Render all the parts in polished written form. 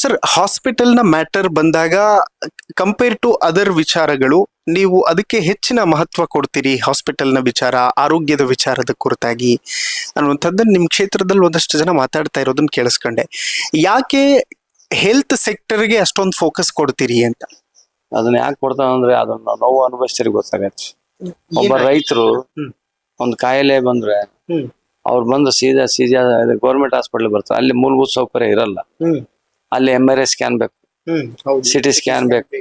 Sir, ಹಾಸ್ಪಿಟಲ್ನ matter ಬಂದಾಗ compare to other ವಿಚಾರಗಳು, ನೀವು ಅದಕ್ಕೆ ಹೆಚ್ಚಿನ ಮಹತ್ವ ಕೊಡ್ತೀರಿ. ಹಾಸ್ಪಿಟಲ್ನ ವಿಚಾರ, ಆರೋಗ್ಯದ ವಿಚಾರದ ಕುರಿತಾಗಿ ಅನ್ನುವಂಥದ್ದನ್ನು ನಿಮ್ಮ ಕ್ಷೇತ್ರದಲ್ಲಿ ಒಂದಷ್ಟು ಜನ ಮಾತಾಡ್ತಾ ಇರೋದನ್ನ ಕೇಳಿಸ್ಕೊಂಡೆ. ಯಾಕೆ ಹೆಲ್ತ್ ಸೆಕ್ಟರ್ಗೆ ಅಷ್ಟೊಂದು ಫೋಕಸ್ ಕೊಡ್ತೀರಿ ಅಂತ? ಅದನ್ನ ಯಾಕೆ ಕೊಡ್ತಾವ ಅಂದ್ರೆ ಅದನ್ನ ನೋವು ಅನುಭವಿಸ್ತೀರಿ ಗೊತ್ತಾಗತ್ತೆ. ಒಬ್ಬ ರೈತರು ಒಂದು ಕಾಯಿಲೆ ಬಂದ್ರೆ ಅವ್ರು ಬಂದು ಸೀದಾ ಗೌರ್ಮೆಂಟ್ ಹಾಸ್ಪಿಟಲ್ ಬರ್ತಾರೆ. ಅಲ್ಲಿ ಮೂಲಭೂತ ಸೌಕರ್ಯ ಇರಲ್ಲ. ಅಲ್ಲಿ MRI ಸ್ಕ್ಯಾನ್ ಬೇಕು, CT ಸ್ಕ್ಯಾನ್ ಬೇಕು,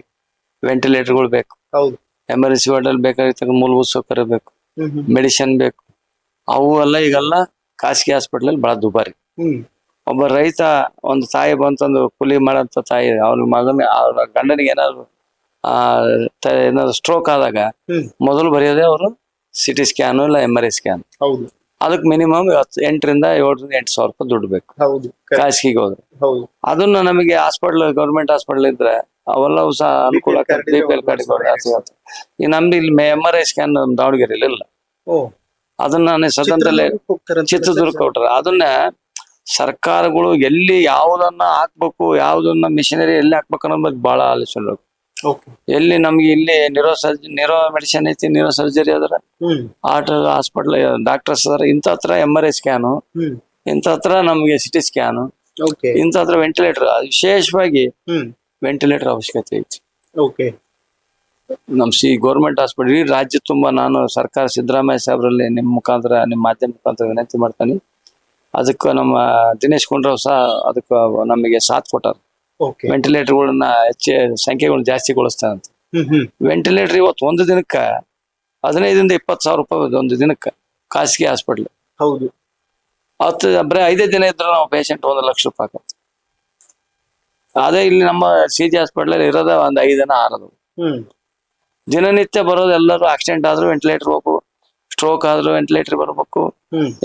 ವೆಂಟಿಲೇಟರ್ಗಳು ಬೇಕು, ಎಮರ್ಜೆನ್ಸಿ ವಾರ್ಡ್ ಅಲ್ಲಿ ಬೇಕಾಗಿರ್ತಕ್ಕ ಮೂಲಭೂತ ಸೌಕರ್ಯ ಬೇಕು, ಮೆಡಿಸಿನ್ ಬೇಕು. ಅವು ಎಲ್ಲ ಈಗೆಲ್ಲ ಖಾಸಗಿ ಹಾಸ್ಪಿಟಲ್ ಅಲ್ಲಿ ಬಹಳ ದುಬಾರಿ. ಒಬ್ಬ ರೈತ ಒಂದು ತಾಯಿ ಬಂತಂದು ಕೂಲಿ ಮಾಡಂತ ತಾಯಿ ಅವ್ರ ಮಗನ ಅವ್ರ ಗಂಡನಿಗೆ ಏನಾದ್ರು ಏನಾದ್ರು ಸ್ಟ್ರೋಕ್ ಆದಾಗ ಮೊದಲು ಬರೆಯೋದೇ ಅವರು CT ಸ್ಕ್ಯಾನ್ ಇಲ್ಲ MRI ಸ್ಕ್ಯಾನ್. ಅದಕ್ಕೆ ಮಿನಿಮಮ್ 8 ರಿಂದ 8 ಸಾವಿರ ರೂಪಾಯಿ ದುಡ್ಡು ಬೇಕು ಖಾಸಗಿಗೆ ಹೋದ್ರೆ. ಅದನ್ನ ನಮಗೆ ಹಾಸ್ಪಿಟಲ್ ಗೌರ್ಮೆಂಟ್ ಹಾಸ್ಪಿಟಲ್ ಇದ್ರೆ ಅವೆಲ್ಲವೂ ಸಹ ಅನುಕೂಲ. BPL ಕಾರ್ಡ್ ಈ ನಮ್ದು ಇಲ್ಲಿ MRI ಸ್ಕ್ಯಾನ್ ದಾವಣಗೆರೆಯಲ್ಲಿ ಇಲ್ಲ. ಅದನ್ನ ನಾನು ಸದನದಲ್ಲೇ ಚಿತ್ರದುರ್ಗ ಕೊಟ್ರೆ ಅದನ್ನ ಸರ್ಕಾರಗಳು ಎಲ್ಲಿ ಯಾವುದನ್ನ ಹಾಕ್ಬೇಕು, ಯಾವುದನ್ನ ಮಿಷನರಿ ಎಲ್ಲಿ ಹಾಕ್ಬೇಕು ಅನ್ನೋದು ಬಹಳ ಆಲೋಚನೆ. ಎಲ್ಲಿ ನಮ್ಗೆ ಇಲ್ಲಿ ನ್ಯೂರೋ ಮೆಡಿಸಿನ್ ಐತಿ, ನ್ಯೂರೋ ಸರ್ಜರಿ ಅದ್ರ ಹಾಸ್ಪಿಟಲ್ ಡಾಕ್ಟರ್ಸ್ ಅದಾರ. ಇಂಥ ಹತ್ರ MRI ಸ್ಕ್ಯಾನು, ಇಂಥ ಹತ್ರ ನಮ್ಗೆ CT ಸ್ಕ್ಯಾನು, ಇಂಥ ಹತ್ರ ವೆಂಟಿಲೇಟರ್, ವಿಶೇಷವಾಗಿ ವೆಂಟಿಲೇಟರ್ ಅವಶ್ಯಕತೆ ಐತಿ. ನಮ್ ಗೌರ್ಮೆಂಟ್ ಹಾಸ್ಪಿಟಲ್ ಈ ರಾಜ್ಯ ತುಂಬಾ ನಾನು ಸರ್ಕಾರ ಸಿದ್ದರಾಮಯ್ಯ ಸಾಹೇಬ್ರಲ್ಲಿ ನಿಮ್ಮ ಮುಖಾಂತರ, ನಿಮ್ಮ ಮಾಧ್ಯಮ ಮುಖಾಂತರ ವಿನಂತಿ ಮಾಡ್ತಾನೆ. ಅದಕ್ಕೆ ನಮ್ಮ ದಿನೇಶ್ ಗುಂಡೂರಾವ್ ಸಹ ಅದಕ್ಕೆ ನಮಗೆ ಸಾಥ್ ಕೊಟ್ಟಾರ. ವೆಂಟಿಲೇಟರ್ಗಳನ್ನ ಸಂಖ್ಯೆಗಳನ್ನ ಜಾಸ್ತಿಗೊಳಿಸ್ತಾರಂತ. ವೆಂಟಿಲೇಟರ್ ಇವತ್ತು ಒಂದು ದಿನಕ್ಕ 15 ರಿಂದ 20 ಸಾವಿರ ರೂಪಾಯಿ ಒಂದು ದಿನಕ್ಕೆ ಖಾಸಗಿ ಹಾಸ್ಪಿಟ್ಲ್. ಬರೀ 5 ದಿನ ಇದ್ರೆ ನಾವು ಪೇಷಂಟ್ 1 ಲಕ್ಷ ರೂಪಾಯಿ ಆಗತ್ತೆ. ಅದೇ ಇಲ್ಲಿ ನಮ್ಮ CG ಹಾಸ್ಪಿಟ್ಲ್ ಇರೋದ ಒಂದು 5 ದಿನ 6 ಅದಾವ. ದಿನನಿತ್ಯ ಬರೋದು ಎಲ್ಲರೂ ಆಕ್ಸಿಡೆಂಟ್ ಆದ್ರೂ ವೆಂಟಿಲೇಟರ್ ಹೋಗ್ಬೇಕು, ಸ್ಟ್ರೋಕ್ ಆದ್ರೂ ವೆಂಟಿಲೇಟರ್ ಬರ್ಬೇಕು,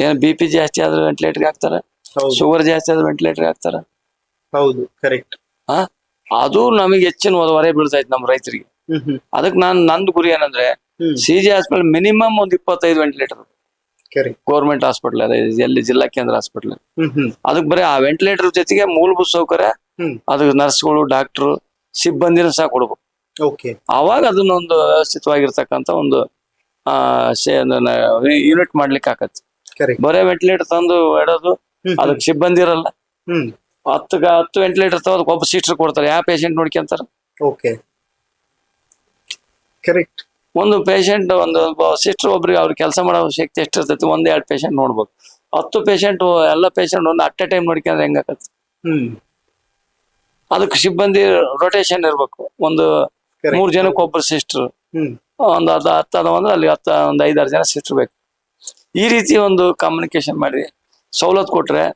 ಏನ್ BP ಜಾಸ್ತಿ ಆದ್ರೂ ವೆಂಟಿಲೇಟರ್ ಹಾಕ್ತಾರ, ಶುಗರ್ ಜಾಸ್ತಿ ಆದ್ರೂ ವೆಂಟಿಲೇಟರ್ ಹಾಕ್ತಾರ. ಅದು ನಮಗೆ ಹೆಚ್ಚಿನ ಹೊರೆ ಬೀಳ್ತೈತಿ ನಮ್ಮ ರೈತರಿಗೆ. ಅದಕ್ಕೆ ನಂದು ಗುರಿ ಏನಂದ್ರೆ CG ಹಾಸ್ಪಿಟಲ್ ಮಿನಿಮಮ್ ಒಂದು 25 ವೆಂಟಿಲೇಟರ್ ಗೌರ್ಮೆಂಟ್ ಹಾಸ್ಪಿಟಲ್ ಅದ ಎಲ್ಲಿ ಜಿಲ್ಲಾ ಕೇಂದ್ರ ಹಾಸ್ಪಿಟಲ್. ಅದಕ್ಕೆ ಬರೀ ಆ ವೆಂಟಿಲೇಟರ್ ಜೊತೆಗೆ ಮೂಲಭೂತ ಸೌಕರ್ಯ, ಅದಕ್ಕೆ ನರ್ಸ್ಗಳು, ಡಾಕ್ಟರ್, ಸಿಬ್ಬಂದಿನ ಸಹ ಕೊಡ್ಬೇಕು. ಅವಾಗ ಅದನ್ನೊಂದು ವ್ಯವಸ್ಥಿತವಾಗಿರ್ತಕ್ಕಂಥ ಒಂದು ಯೂನಿಟ್ ಮಾಡ್ಲಿಕ್ಕೆ ಆಗತ್ತೆ. ಬರೇ ವೆಂಟಿಲೇಟರ್ ತಂದು ಇಡೋದು, ಅದಕ್ಕೆ ಸಿಬ್ಬಂದಿ ಇರಲ್ಲ. 10 ವೆಂಟಿಲೇಟರ್ ತಗೋದು ಒಬ್ಬ ಸಿಸ್ಟರ್ ಕೊಡ್ತಾರೆ. ಯಾವ ಪೇಷಂಟ್ ನೋಡ್ಕೊಂತಾರ? ಒಂದು ಪೇಷಂಟ್ ಒಂದು ಸಿಸ್ಟರ್ ಒಬ್ರಿಗೆ ಅವ್ರ ಕೆಲಸ ಮಾಡೋ ಶಕ್ತಿ ಎಷ್ಟಿರ್ತೈತಿ? 1-2 ಪೇಷಂಟ್ ನೋಡ್ಬೇಕು. 10 ಪೇಷಂಟ್ ಎಲ್ಲ ಪೇಷಂಟ್ ಒಂದು ಅಟ್ ಎ ಟೈಮ್ ನೋಡ್ಕೊಂಡ್ರೆ ಹೆಂಗಾಗತ್ತೆ? ಅದಕ್ಕೆ ಸಿಬ್ಬಂದಿ ರೊಟೇಷನ್ ಇರ್ಬೇಕು. ಒಂದು 3 ಜನಕ್ಕೆ ಒಬ್ಬರು ಸಿಸ್ಟರ್, ಒಂದು 10 ಅದಾವಂದ್ರೆ ಅಲ್ಲಿ 1 5-6 ಜನ ಸಿಸ್ಟರ್ ಬೇಕು. ಈ ರೀತಿ ಒಂದು ಕಮ್ಯುನಿಕೇಶನ್ ಮಾಡಿ ಸವಲತ್ತು ಕೊಟ್ರೆ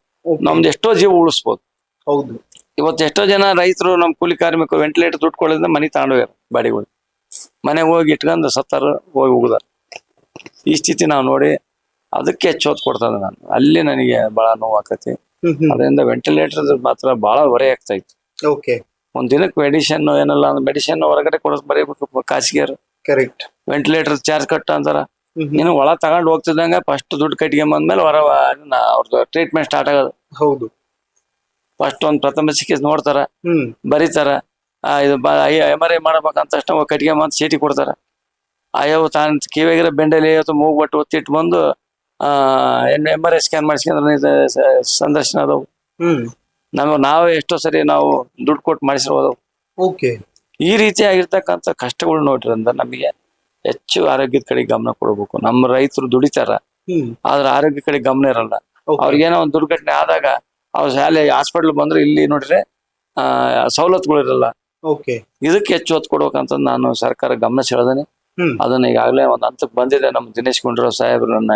ನಮ್ದು ಎಷ್ಟೋ ಜೀವ ಉಳಿಸ್ಬೋದು. ಇವತ್ತು ಎಷ್ಟೋ ಜನ ರೈತರು, ನಮ್ ಕೂಲಿ ಕಾರ್ಮಿಕರು ವೆಂಟಿಲೇಟರ್ ದುಡ್ಡು ಕೊಡೋದ್ರಿಂದ ಮನೆ ತಗೊಂಡೋಗ್ಯಾರ. ಬಾಡಿಗಳು ಮನೆಗೆ ಹೋಗಿ ಇಟ್ಕೊಂಡು ಸತ್ತಾರ, ಹೋಗಿ ಹೋಗುದಾರ. ಈ ಸ್ಥಿತಿ ನಾವು ನೋಡಿ ಅದಕ್ಕೆ ಹೆಚ್ಚು ಹೊತ್ತು ಕೊಡ್ತದೆ. ನಾನು ಅಲ್ಲಿ ನನಗೆ ಬಹಳ ನೋವು ಆಕತಿ. ಅದರಿಂದ ವೆಂಟಿಲೇಟರ್ ಮಾತ್ರ ಬಹಳ ಹೊರೆ ಆಗ್ತಾ ಇತ್ತು. ಒಂದ್ ದಿನಕ್ಕೆ ಮೆಡಿಸಿನ್ ಏನಲ್ಲ, ಮೆಡಿಸಿನ್ ಹೊರಗಡೆ ಕೊಡೋದು ಬರೀಬೇಕು ಖಾಸಗಿಯರು. ವೆಂಟಿಲೇಟರ್ ಚಾರ್ಜ್ ಕಟ್ಟ ಅಂತಾರ. ನೀನು ಒಳ ತಗೊಂಡ್ ಹೋಗ್ತಿದ್ದಂಗ ಫಸ್ಟ್ ದುಡ್ಡು ಕಟ್ಕೊಂಬಂದ್ಮೇಲೆ ಅವ್ರದ್ದು ಟ್ರೀಟ್ಮೆಂಟ್ ಸ್ಟಾರ್ಟ್ ಆಗೋದು. ಫಸ್ಟ್ ಒಂದು ಪ್ರಥಮ ಚಿಕಿತ್ಸೆ ನೋಡ್ತಾರ, ಬರೀತಾರ. ಇದು MRI ಮಾಡ್ಬೇಕಂತ ತಕ್ಷಣ ಕಟ್ಕೊಂಬಂತ ಚೀಟಿ ಕೊಡ್ತಾರ. ಅಯ್ಯವು ತಾನು ಕಿವಿಯಾಗಿರೋ ಬೆಂಡಲ್ಲಿ ಮೂಗ್ಬಟ್ಟು ಒತ್ತಿಟ್ಟು ಬಂದು MRI ಸ್ಕ್ಯಾನ್ ಮಾಡಿಸ್ಕೊಂಡ್ರೆ ಸಂದರ್ಶನ ಅದಾವು. ನಾವೇ ಎಷ್ಟೋ ಸರಿ ನಾವು ದುಡ್ಡು ಕೊಟ್ಟು ಮಾಡಿಸಿರೋದು. ಈ ರೀತಿ ಆಗಿರ್ತಕ್ಕಂಥ ಕಷ್ಟಗಳು ನೋಡ್ರಿಂದ ನಮಗೆ ಹೆಚ್ಚು ಆರೋಗ್ಯದ ಕಡೆ ಗಮನ ಕೊಡ್ಬೇಕು. ನಮ್ಮ ರೈತರು ದುಡಿತಾರ, ಆದ್ರೆ ಆರೋಗ್ಯ ಕಡೆ ಗಮನ ಇರಲ್ಲ. ಅವ್ರಿಗೇನೋ ಒಂದು ದುರ್ಘಟನೆ ಆದಾಗ ಅವ್ರ ಶಾಲೆ ಹಾಸ್ಪಿಟ್ಲ್ ಬಂದ್ರೆ ಇಲ್ಲಿ ನೋಡ್ರೆ ಸವಲತ್ತುಗಳು ಇರಲ್ಲ. ಇದಕ್ಕೆ ಹೆಚ್ಚು ಒತ್ತು ಕೊಡ್ಬೇಕಂತ ನಾನು ಸರ್ಕಾರ ಗಮನ ಸೆಳೆದೇನೆ. ಅದನ್ನ ಈಗಾಗಲೇ ಒಂದು ಹಂತಕ್ಕೆ ಬಂದಿದೆ. ನಮ್ಮ ದಿನೇಶ್ ಗುಂಡೂರಾವ್ ಸಾಹೇಬ್ರನ್ನ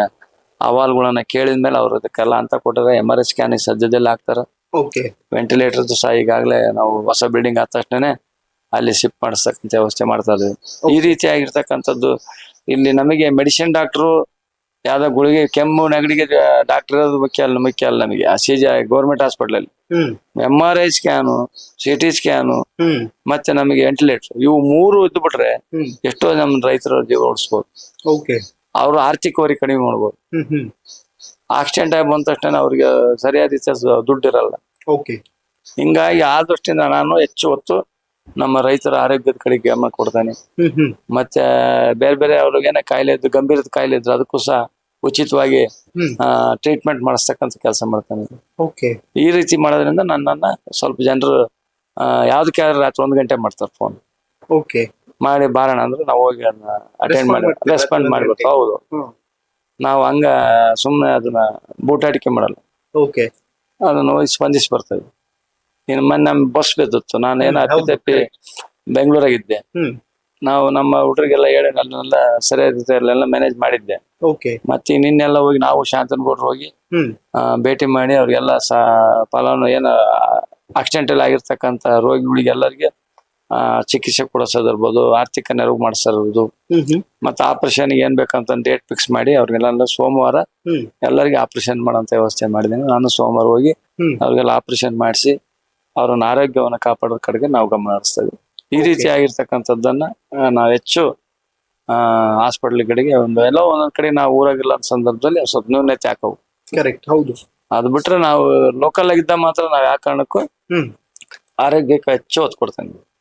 ಅಹವಾಲುಗಳನ್ನ ಕೇಳಿದ್ಮೇಲೆ ಅವ್ರು ಅದಕ್ಕೆಲ್ಲ ಅಂತ ಕೊಟ್ಟರೆ MRI ಸ್ಕ್ಯಾನ್ ಸದ್ಯದಲ್ಲಿ ಹಾಕ್ತಾರ. ವೆಂಟಿಲೇಟರ್ ಸಹ ಈಗಾಗಲೇ ನಾವು ಹೊಸ ಬಿಲ್ಡಿಂಗ್ ಆದ ತಕ್ಷಣನೇ ಅಲ್ಲಿ ಶಿಫ್ಟ್ ಮಾಡಿಸ್ತಕ್ಕಂಥ ವ್ಯವಸ್ಥೆ ಮಾಡ್ತಾ ಇದ್ದೀವಿ. ಈ ರೀತಿ ಆಗಿರ್ತಕ್ಕಂಥದ್ದು ಇಲ್ಲಿ ನಮಗೆ ಮೆಡಿಸಿನ್ ಡಾಕ್ಟ್ರು ಯಾವ್ದೋ ಗುಳಿಗೆ, ಕೆಮ್ಮು, ನೆಗಡಿಗೆ ಡಾಕ್ಟರ್ ಇರೋದು ಮುಖ್ಯ ಅಲ್ಲ ನಮಗೆ. ಆ CG ಗೌರ್ಮೆಂಟ್ ಹಾಸ್ಪಿಟಲ್ ಅಲ್ಲಿ MRI ಸ್ಕ್ಯಾನು, CT ಸ್ಕ್ಯಾನು ಮತ್ತೆ ನಮಗೆ ವೆಂಟಿಲೇಟರ್, ಇವು 3 ಇದ್ದು ಬಿಟ್ರೆ ಎಷ್ಟೋ ನಮ್ಮ ರೈತರ ಜೀವ ಉಳಿಸ್ಬೋದು. ಅವ್ರು ಆರ್ಥಿಕ ಹೊರೆ ಕಡಿಮೆ ಮಾಡ್ಬೋದು. ಆಕ್ಸಿಡೆಂಟ್ ಆಗಿ ಬಂದ ತಕ್ಷಣ ಅವ್ರಿಗೆ ಸರಿಯಾದ ದುಡ್ಡು ಇರಲ್ಲ. ಹಿಂಗಾಗಿ ಆ ದೃಷ್ಟಿಯಿಂದ ನಾನು ಹೆಚ್ಚು ಹೊತ್ತು ನಮ್ಮ ರೈತರ ಆರೋಗ್ಯದ ಕಡೆ ಗಮನ ಕೊಡ್ತೇನೆ. ಮತ್ತೆ ಬೇರೆ ಬೇರೆ ಅವ್ರಿಗೇನ ಕಾಯಿಲೆ ಇದ್ದು ಗಂಭೀರದ ಕಾಯಿಲೆ ಇದ್ರೆ ಅದಕ್ಕೂ ಸಹ ಉಚಿತವಾಗಿ ಟ್ರೀಟ್ಮೆಂಟ್ ಮಾಡಿಸ್ತಕ್ಕಂಥ ಕೆಲಸ ಮಾಡ್ತೇನೆ. ಈ ರೀತಿ ಮಾಡೋದ್ರಿಂದ ನನ್ನನ್ನ ಸ್ವಲ್ಪ ಜನರು ಯಾವ್ದಕ್ಕೆ ರಾತ್ರಿ 1 ಗಂಟೆ ಮಾಡ್ತಾರೆ ಫೋನ್ ಮಾಡಿ ಬಾರೋಣ ಅಂದ್ರೆ ನಾವು ಹೋಗಿ ಅದನ್ನ ಅಟೆಂಡ್ ಮಾಡಿ ರೆಸ್ಪಾಂಡ್ ಮಾಡ್ಬೇಕು. ಹೌದು, ನಾವು ಹಂಗ ಸುಮ್ಮನೆ ಅದನ್ನ ಬೂಟಾಟಿಕೆ ಮಾಡಲ್ಲ, ಅದನ್ನ ಹೋಗಿ ಸ್ಪಂದಿಸಿ ಬರ್ತೇವೆ. ಇನ್ನು ಮೊನ್ನೆ ನಮ್ ಬಸ್ ಬಿದ್ದಿತ್ತು, ನಾನು ಏನೋ ಅಪ್ಪಿ ಬೆಂಗಳೂರಾಗಿದ್ದೆ. ನಾವು ನಮ್ಮ ಹುಡುಗರಿಗೆಲ್ಲ ಹೇಳಿ ಅಲ್ಲೆಲ್ಲ ಸರಿಯಾದ ಅಲ್ಲೆಲ್ಲ ಮ್ಯಾನೇಜ್ ಮಾಡಿದ್ದೆ. ಮತ್ತೆ ನಿನ್ನೆಲ್ಲ ಹೋಗಿ ನಾವು ಶಾಂತನಗೌಡ್ರು ಹೋಗಿ ಭೇಟಿ ಮಾಡಿ ಅವ್ರಿಗೆಲ್ಲ ಫಲಾನು ಏನ ಆಕ್ಸಿಡೆಂಟಲ್ ಆಗಿರ್ತಕ್ಕಂಥ ರೋಗಿಗಳಿಗೆಲ್ಲರಿಗೆ ಚಿಕಿತ್ಸೆ ಕೊಡಿಸೋದಿರ್ಬೋದು, ಆರ್ಥಿಕ ನೆರವು ಮಾಡಿಸೋದು, ಮತ್ತೆ ಆಪರೇಷನ್ ಏನ್ ಬೇಕಂತ ಡೇಟ್ ಫಿಕ್ಸ್ ಮಾಡಿ ಅವ್ರಿಗೆಲ್ಲ ಸೋಮವಾರ ಎಲ್ಲರಿಗೆ ಆಪರೇಷನ್ ಮಾಡೋಂತ ವ್ಯವಸ್ಥೆ ಮಾಡಿದ್ದೀನಿ. ನಾನು ಸೋಮವಾರ ಹೋಗಿ ಅವ್ರಿಗೆಲ್ಲ ಆಪರೇಷನ್ ಮಾಡಿಸಿ ಅವ್ರನ್ನ ಆರೋಗ್ಯವನ್ನು ಕಾಪಾಡೋ ಕಡೆಗೆ ನಾವು ಗಮನ ಹರಿಸ್ತೇವೆ. ಈ ರೀತಿ ಆಗಿರ್ತಕ್ಕಂಥದ್ದನ್ನ ನಾವು ಹೆಚ್ಚು ಹಾಸ್ಪಿಟ್ಲ್ಗಳಿಗೆ ಎಲ್ಲೋ ಒಂದೊಂದ್ ಕಡೆ ನಾವು ಊರಾಗಿಲ್ಲ ಅಂತ ಸಂದರ್ಭದಲ್ಲಿ ಸ್ವಲ್ಪ ನ್ಯೂನತೆ ಹಾಕವು. ಹೌದು, ಅದು ಬಿಟ್ರೆ ನಾವು ಲೋಕಲ್ ಆಗಿದ್ದ ಮಾತ್ರ ನಾವ್ ಯಾವ ಕಾರಣಕ್ಕೂ ಆರೋಗ್ಯಕ್ಕೆ ಹೆಚ್ಚು ಒತ್ತು ಕೊಡ್ತೇನೆ.